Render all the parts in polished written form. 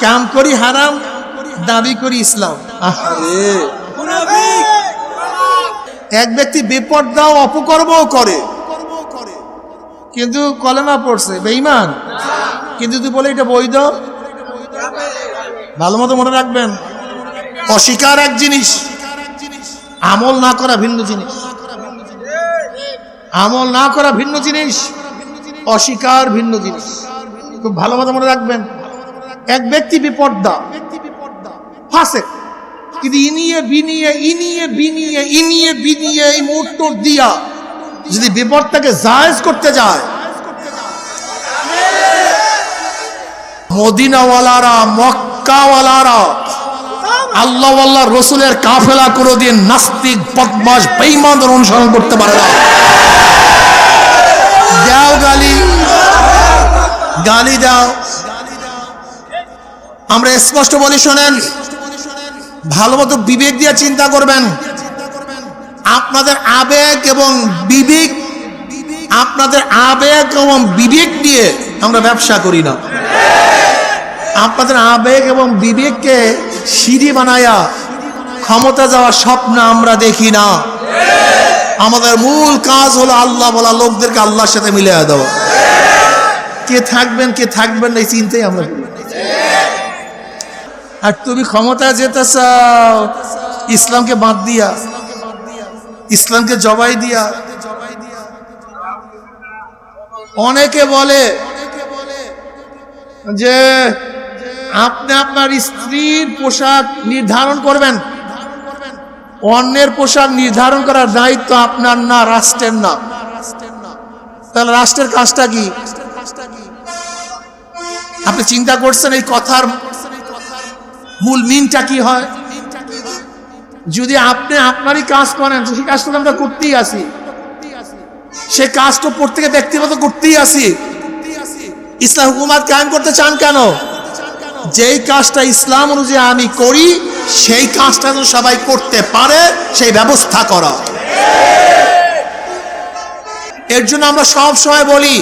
কাম করি হারাম, দাবি করি ইসলাম। এক ব্যক্তি বেপরদা ও অপকর্মও করে, কিন্তু কলেমা পড়ছে, বেঈমান, কিন্তু তুই বলে এটা বৈধ। ভালো মতো মনে রাখবেন, অস্বীকার এক জিনিস, আমল না করা ভিন্ন জিনিস। আমল না করা ভিন্ন জিনিস, অস্বীকার ভিন্ন জিনিস। খুব ভালো মতো মনে রাখবেন। এক ব্যক্তি বেপরদা, ফাসেক, কিন্তু ইনিয়ে বিনিয়ে এই মুহূর্ত দিয়া যদি বেপরদাকে জায়েজ করতে যায়, মদিনাওয়ালারা, মক্কাওয়ালারা, আল্লাহ রসুলের কাফেলা কোনদিন নাস্তিক, বদমাশ, বেঈমানদের অনুসরণ করতে পারে না। দাও গালি দাও। আমরা স্পষ্ট বলি, শোনেন, ভালো মতো বিবেক দিয়ে চিন্তা করবেন। আপনাদের আবেগ এবং বিবেক দিয়ে আমরা ব্যবসা করি না। আপনাদের আবেগ এবং বিবেককে সিঁড়ি বানায়া ক্ষমতা যাওয়ার স্বপ্ন আমরা দেখি না। আমাদের মূল কাজ হলো আল্লাহ বলা লোকদেরকে আল্লাহর সাথে মিলিয়ে দেওয়া। কে থাকবেন না এই চিন্তাই আমরা করি। আর তুমি ক্ষমতা যেতে চাও ইসলামকে বাদ দিয়া, ইসলামকে জবাই দিয়া। অনেকে বলে যে আপনি আপনার স্ত্রীর পোশাক নির্ধারণ করবেন, অন্যের পোশাক নির্ধারণ করার দায়িত্ব আপনার না, রাষ্ট্রের না। তাহলে রাষ্ট্রের কাজটা কি? আপনি চিন্তা করছেন এই কথার মূল মিনটা কি হয়? যদি আপনি আপনারই কাজ করেন, সেই কাজটা আমরা করতেই আসি, সে কাজটা প্রত্যেকে ব্যক্তিগত করতেই আসি। ইসলাম হুকুমত কায়েম করতে চান কেন? যেই কাজটা ইসলাম অনুযায়ী আমি করি, সেই কাজটা যেন সবাই করতে পারে, সেই ব্যবস্থা করা। এর জন্য আমরা সব সময় বলি,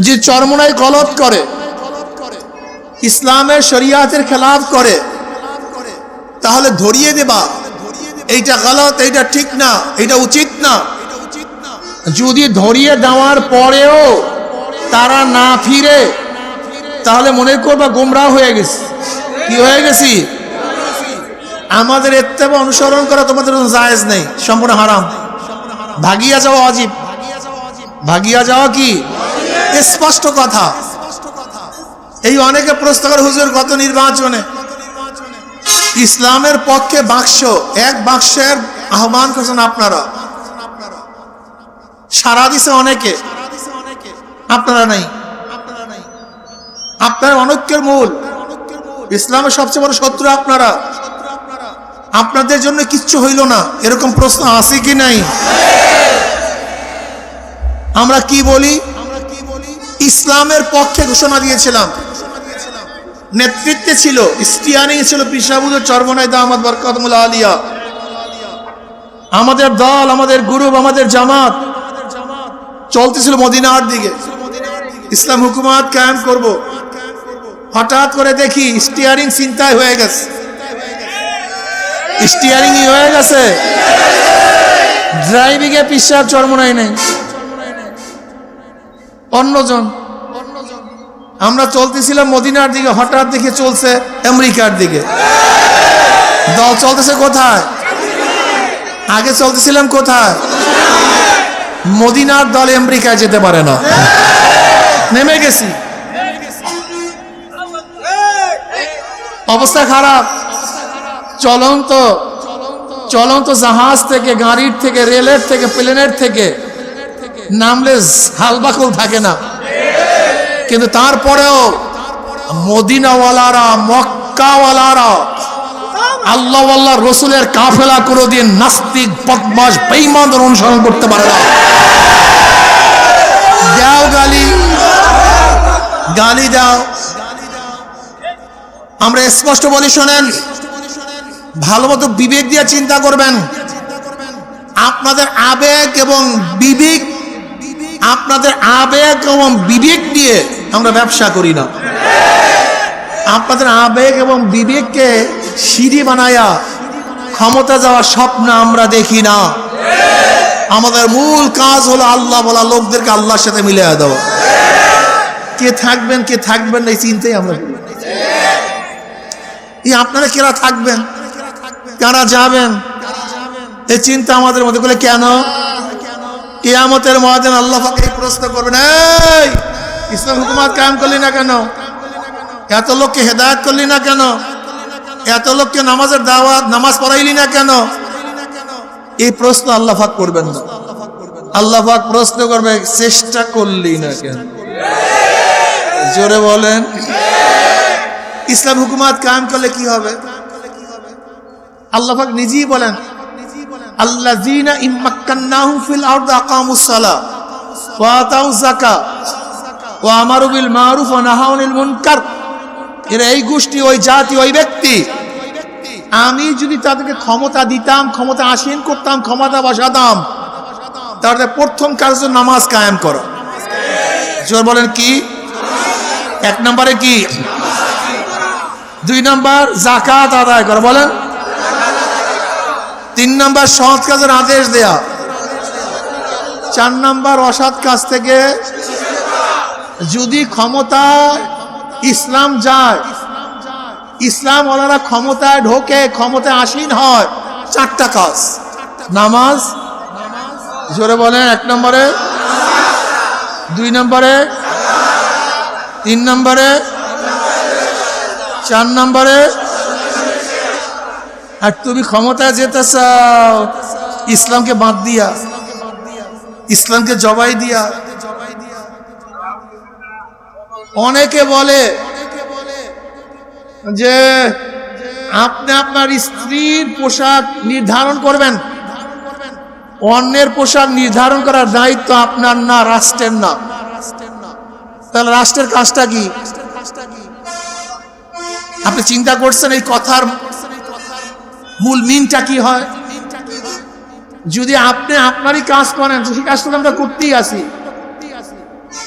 যে চরমনাই গলত করে, ইসলামের শরিয়াতের খেলাফ করে, তাহলে ধরিয়ে দেবা এইটা গলত, এইটা ঠিক না, এটা উচিত না। যদি ধরিয়ে দেওয়ার পরেও তারা না ফিরে, তাহলে মনে করবা গোমরাহ হয়ে গেছে। কি হয়ে গেছি? আমাদের ইত্তেবা অনুসরণ করা তোমাদের জায়েজ নেই, সম্পূর্ণ হারাম। ভাগিয়া যাওয়া ওয়াজিব। ভাগিয়া যাওয়া কি? স্পষ্ট কথা। এই অনেকে প্রশ্ন করে, হুজুর গত নির্বাচনে ইসলামের পক্ষে এক বাক্সের আহ্বান করছেন আপনারা, সারা দিছে অনেকে, আপনারা নাই। আপনার অনৈক্যের মূল, ইসলামের সবচেয়ে বড় শত্রু আপনারা। আপনাদের জন্য কিচ্ছু হইল না, এরকম প্রশ্ন আছে কি নাই? আমরা কি বলি? ইসলামের পক্ষে ঘোষণা দিয়েছিলাম, নেতৃত্বে ছিল, স্টিয়ারিং ছিল পিসাবুদের চরমনাই দামাত বরকাতুল্লাহ আলিয়া। আমাদের দল, আমাদের গ্রুপ, আমাদের জামাত চলতেছিল মদিনার দিকে, ইসলাম হুকুমত কায়েম করব। হঠাৎ করে দেখি স্টিয়ারিং চিন্তায় হয়ে গেছে। স্টিয়ারিং হয়ে গেছে, ড্রাইভিং এ পিসাব চরমনাই নেই, অন্যজন। আমরা চলতেছিলাম মদিনার দিকে, হঠাৎ দেখে চলছে আমেরিকার দিকে। দল চলতেছে কোথায়? আগে চলতেছিলাম কোথায়? মদিনার দল আমেরিকায় যেতে পারে না, নেমে গেছি। অবস্থা খারাপ। চলন্ত জাহাজ থেকে, গাড়ির থেকে, রেলের থেকে, প্লেনের থেকে নামলে হালবাকুল থাকে না। কিন্তু তারপরেও মদিনাওয়ালারা, মক্কাওয়ালারা, আল্লাহ রসুলের কাফেলা কোনদিন নাস্তিক, বদমাশ, বেঈমানদের অনুসরণ করতে পারে না। দাও গালি দাও। আমরা স্পষ্ট বলি, শোনেন, ভালো মতো বিবেক দিয়ে চিন্তা করবেন। আপনাদের আবেগ এবং বিবেক দিয়ে আমরা ব্যবসা করি না। আপনাদের আবেগ এবং বিবেককে সিঁড়ি বানায়া ক্ষমতা যাওয়ার স্বপ্ন আমরা দেখি না। আমাদের মূল কাজ হলো আল্লাহ বলা লোকদেরকে আল্লাহর সাথে মিলিয়ে দেওয়া। কে থাকবেন কে থাকবেন না এই চিন্তাই আমরা করি। আপনারা কেরা থাকবেন কারা যাবেন এই চিন্তা আমাদের মধ্যে করলে কেন? কিয়ামতের ময়দানে আল্লাহ পাক এই প্রশ্ন করবেন, এই ইসলাম হুকুমত কায়েম করলি না কেন? এত লোককে হেদায়েত করলি না কেন? এত লোককে নামাজের দাওয়াত নামাজ পড়াইলি না কেন? এই প্রশ্ন আল্লাহ পাক করবেন না। আল্লাহ পাক প্রশ্ন করবে, চেষ্টা করলি না কেন? জোরে বলেন। ইসলাম হুকুমত কায়েম করলে কি হবে? আল্লাহ পাক নিজেই বলেন, আল্লাযীনা ইম্মাক্কান্নাহুম ফিল আরদি আকামুস সালাহ ওয়া আতাউয যাকাত ওয়া আমারু বিল মারুফ ওয়া নাহাউ আনিল মুনকার। এরা এই গোষ্ঠী, ওই জাতি, ওই ব্যক্তি, আমি যদি তাদেরকে ক্ষমতা দিতাম, ক্ষমতা আসীন করতাম, ক্ষমতা বসাতাম, তাহলে প্রথম কাজ হচ্ছে নামাজ কায়েম করো। জোর বলেন কি? এক নম্বরে কি? 2 নম্বর যাকাত আদায় করো। বলেন 3 নম্বর সৎ কাজের আদেশ দেয়া। 4 নম্বর অসৎ কাজ থেকে যদি ক্ষমতা ইসলাম যায়, ইসলাম ওনারা ক্ষমতায় ঢোকে, ক্ষমতায় আসীন হয়, 4টা কাজ। নামাজ, জোরে বলেন, 1 নম্বরে, 2 নম্বরে, 3 নম্বরে, 4 নম্বরে। আর তুমি ক্ষমতায় যেতে চাও ইসলামকে বাদ দিয়া, ইসলামকে জবাই দিয়া। অনেকে বলে যে আপনি আপনার স্ত্রীর পোশাক নির্ধারণ করবেন, অন্যের পোশাক নির্ধারণ করার দায়িত্ব আপনার না, রাষ্ট্রের না। তাহলে রাষ্ট্রের কাজটা কি? আপনি চিন্তা করছেন এই কথার মূল মিনটা কি হয়? যদি আপনি আপনারই কাজ করেন, সেই কাজটা আমরা করতেই আসি,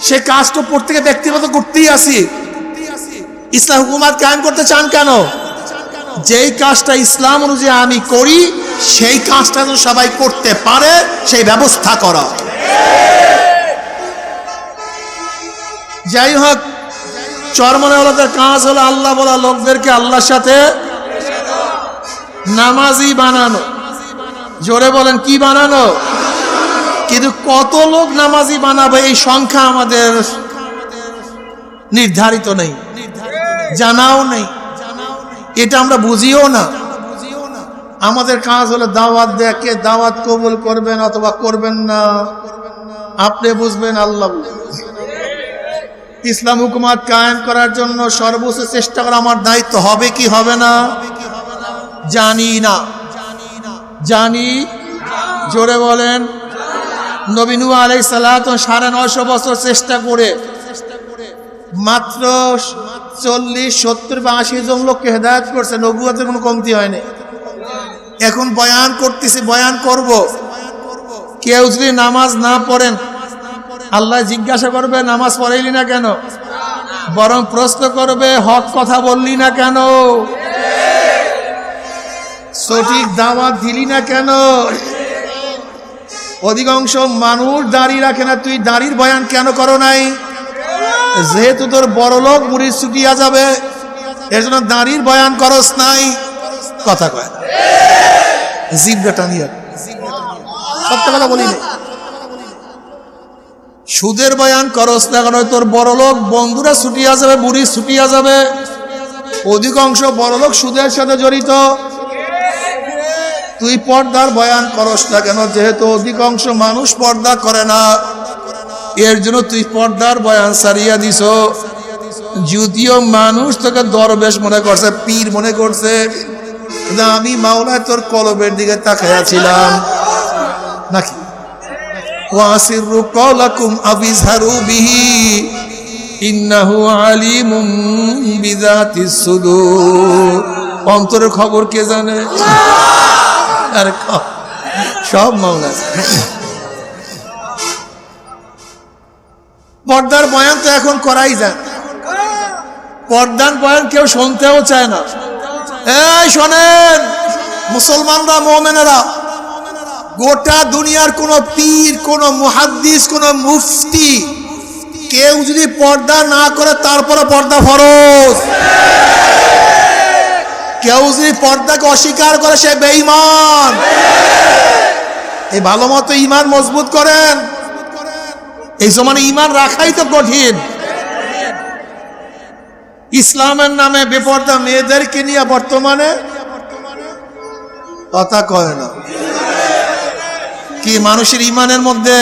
সে কাজ তো প্রত্যেকে ব্যক্তিগত করতেই আসি। ইসলাম হুকুমত কায়েম করতে চান কেন? যেই কাজটা ইসলাম অনুযায়ী আমি করি, সেই কাজটা যেন সবাই করতে পারে, সেই ব্যবস্থা করা। যাই হোক, চরমনাওয়ালাদের কাজ হলো আল্লাহ বলা লোকদেরকে আল্লাহর সাথে নামাজি বানানো। জোরে বলেন, কি বানানো? কিন্তু কত লোক নামাজি বানাবে এই সংখ্যা আমাদের নির্ধারিত নেই, জানাও নেই, এটা আমরা বুঝিও না। আমাদের কাজ হলো দাওয়াত দেয়া। কে দাওয়াত কবুল করবেন অথবা করবেন না আপনি বুঝবেন, আল্লাহ বুঝবেন। ইসলাম হুকুমত কায়েম করার জন্য সর্বোচ্চ চেষ্টা করা আমার দায়িত্ব। হবে কি হবে না জানি না, জানি। জোরে বলেন। নবী নূহ আলাইহিস সালাত 950 বছর চেষ্টা করে মাত্র 40, 70 বা 80 জন লোককে হেদায়েত করছে। নবুয়তের কোনো কমতি হয়নি। এখন বয়ান করতেছি, বয়ান করব। কেউ যদি নামাজ না পড়েন, আল্লাহ জিজ্ঞাসা করবে নামাজ পড়াইলি না কেন? বরং প্রশ্ন করবে হক কথা বললি না কেন? সঠিক দাওয়াত দিলি না কেন? অধিকাংশ মানুষ দাড়ি রাখে না, তুই দাড়ির বয়ান কেন করো নাই? যেহেতু তোর বড় লোক মুড়ি ছুটিয়া যাবে, এর জন্য দাড়ির বয়ান করস নাই। কথা কয় জিভটা টানিয়া, সত্য কথা বলি নাই। সুদের বয়ান করস না কারণ তোর বড় লোক বন্ধুরা ছুটিয়া যাবে, বুড়ি ছুটিয়া যাবে। অধিকাংশ বড় লোক সুদের সাথে জড়িত। তুই পর্দার বয়ান করস না কেন? যেহেতু অধিকাংশ মানুষ পর্দা করে না, এর জন্য তুই পর্দার বয়ান সারিয়া দিস। যদিও মানুষ তোকে দরবেশ মনে করছে, পীর মনে করছে, আমি মাওলায় তোর কলবের দিকে তাকাইয়াছিলাম নাকি? ওয়াসিরু কওলাকুম আবিজহারু বিহি ইন্নাহু আলিমুম বিযাতিস সুদূর। অন্তরের খবর কে জানে? আর সব মাওলা। পর্দার বয়ান তো এখন করাই যায়। পর্দান বয়ান কেউ শুনতেও চায় না। এই শোনেন মুসলমানরা, মুমিনেরা, গোটা দুনিয়ার কোন পীর, কোন মুহাদ্দিস, কোন মুফতি কেউ যদি পর্দা না করে তারপরে পর্দা ফরজ। কেউ যদি পর্দাকে অস্বীকার করে সে বেঈমান। এই ভালো মতো ঈমান মজবুত করেন। এই জমানে ঈমান রাখাই তো কঠিন। ইসলামের নামে বেপর্দা মেয়েদেরকে নিয়ে বর্তমানে কথা কয় না। কি মানুষের ঈমানের মধ্যে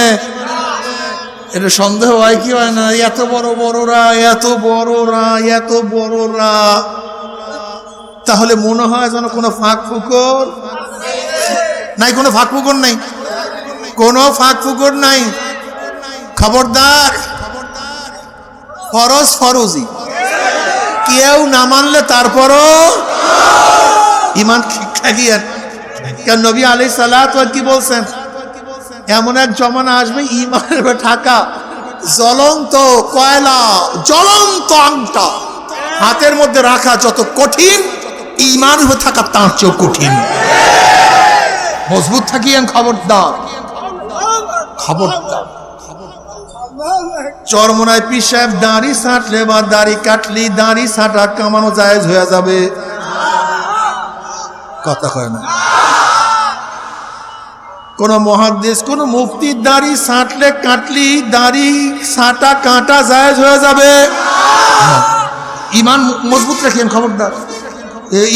এটা সন্দেহ হয় কি হয় না? এত বড় বড়রা, এত বড়রা, এত বড়রা, তাহলে মনে হয় যেন কোনো ফাঁক ফুকর নাই, কোনো ফাঁক ফুকর নাই, কোনো ফাঁক ফুকর নাই। খবরদার, ফরজ ফরজি, কেউ না মানলে তারপরও ঈমান ঠিক থাকিয়েন। কারণ নবী আলাইহিস সালাতু ওয়া কি বলছেন? এমন এক জমানা আসবে ঈমানের ঢাকা জ্বলন্ত কয়লা, জ্বলন্ত আংটা হাতের মধ্যে রাখা যত কঠিন, ঈমান হয়ে থাকা তার চেয়েও কঠিন। মজবুত থাকিয়েন, খবরদার, খবরদার। চরমোনায় পীর সাহেব দাড়ি ছাঁটলে বা দাড়ি কাটলি দাড়ি ছাঁটা কামানো জায়েজ হয়ে যাবে। কথা কয় না। কোন মুহাদ্দিস, কোন মুফতি দাড়ি ছাঁটলে কাটলি দাড়ি ছাঁটা কাটা জায়েজ হয়ে যাবে। ঈমান মজবুত রাখেন, খবরদার।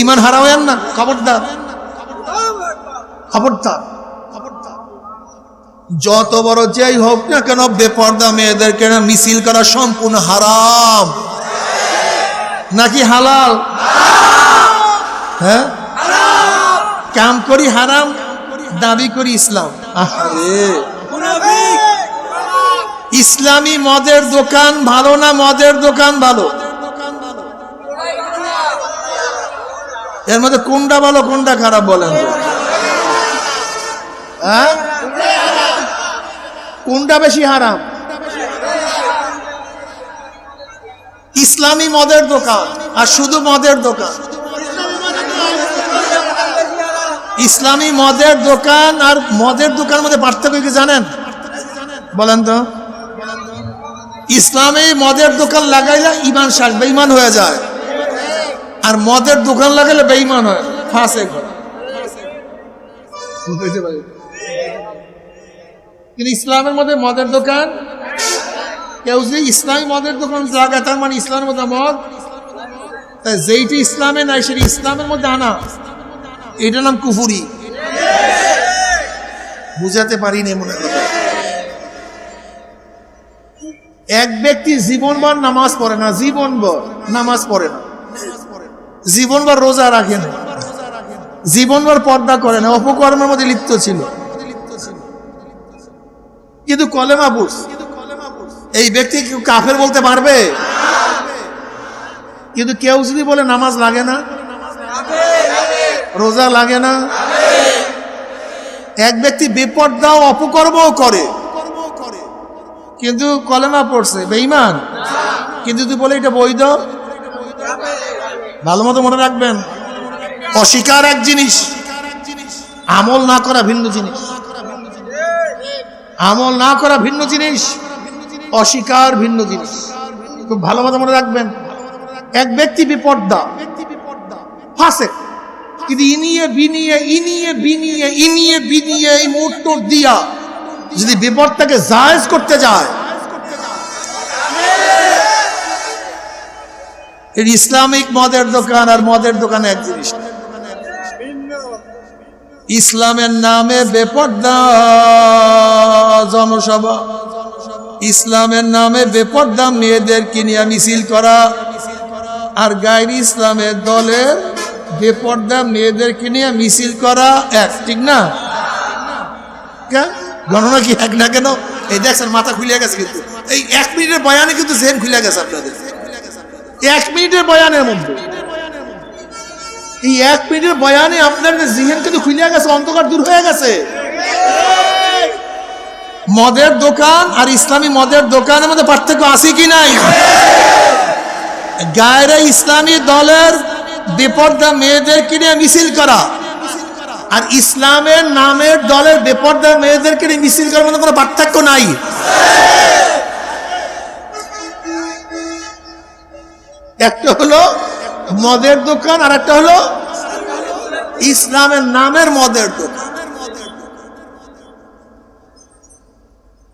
ঈমান হারাবেন না, খবরদার, খবরদার। যত বড় যেই হোক না কেন বেপর্দা মেয়েদেরকে না মিছিল করা সম্পূর্ণ হারাম নাকি হালাল? হ্যাঁ, কাম করি হারাম, দাবি করি ইসলাম। ইসলামী মদের দোকান ভালো না মদের দোকান ভালো? এর মধ্যে কোনটা ভালো কোনটা খারাপ বলেন? হ্যাঁ, কোনটা বেশি হারাম? ইসলামী মদের দোকান আর শুধু মদের দোকান। ইসলামী মদের দোকান আর মদের দোকানের মধ্যে পার্থক্য কি জানেন? বলেন তো। ইসলামী মদের দোকান লাগাইলে ঈমান শাক বেঈমান হয়ে যায়, আর মদের দোকান লাগাইলে বেঈমান হয়, ফাসেক হয়। কিন্তু ইসলামের মধ্যে মদের দোকান, কেউ যদি ইসলামী মদের দোকান লাগায় তার মানে ইসলামের মধ্যে মদ, তাই যেইটি ইসলামে নাই সেটি ইসলামের মধ্যে আনা, এটার নাম কুফুরি। বুঝাতে পারিনি মনে হয়। এক ব্যক্তি জীবনভর নামাজ পড়ে না, জীবনভর নামাজ পড়ে না, জীবনভর রোজা রাখে না, জীবনভর পর্দা করে না, অপকর্মের মধ্যে লিপ্ত ছিল, কিন্তু কলেমা পড়ছে। এই ব্যক্তি কাফের বলতে পারবে? কিন্তু কেউ যদি বলে নামাজ লাগে না, রোজা লাগে না, এক ব্যক্তি বেপর্দাও অপকর্মও করে কিন্তু কলেমা পড়ছে, বেঈমান, কিন্তু তুই বলে এটা বৈধ, ভালো মতো মনে রাখবেন। অস্বীকার এক জিনিস, আমল না করা ভিন্ন জিনিস। আমল না করা ভিন্ন জিনিস, অস্বীকার ভিন্ন জিনিস। খুব ভালো মতো মনে রাখবেন। এক ব্যক্তি বেপর্দা, ফাসেক, কিন্তু ইনিয়ে বিনিয়ে ইনিয়ে বিনিয়ে ইনিয়ে বিনিয়ে এই মুহূর্ত দিয়া যদি বেপর্দাকে জায়েজ করতে যায়, এর ইসলামিক মদের দোকান আর মদের দোকান এক জিনিস। ইসলামের নামে বেপর্দা জনসভা, ইসলামের নামে বেপর্দা মেয়েদেরকে নিয়ে মিছিল করা, আর গায়রি ইসলামের দলের বেপর্দা মেয়েদেরকে নিয়ে মিছিল করা এক, ঠিক না? গণনা কি এক না কেন? এই দেখছেন মাথা খুলে গেছে, কিন্তু এই 1 মিনিটের বয়ানে কিন্তু জেন খুলে গেছে আপনাদের। 1 মিনিটের বয়ানের মধ্যে, এই 1 মিনিটের বয়ানে আপনাদের জিহেন কিন্তু খুলে গেছে, অন্ধকার দূর হয়ে গেছে। মদের দোকান আর ইসলামী মদের দোকানের মধ্যে পার্থক্য আছে কি নাই? গায়রে ইসলামী দলের বেপরদা মেয়েদেরকে নিয়ে মিছিল করা আর ইসলামের নামের দলের বেপরদা মেয়েদেরকে নিয়ে মিছিল করার মধ্যে কোনো পার্থক্য নাই। একটা হলো মদের দোকান আর একটা হলো ইসলামের নামের মদের দোকান।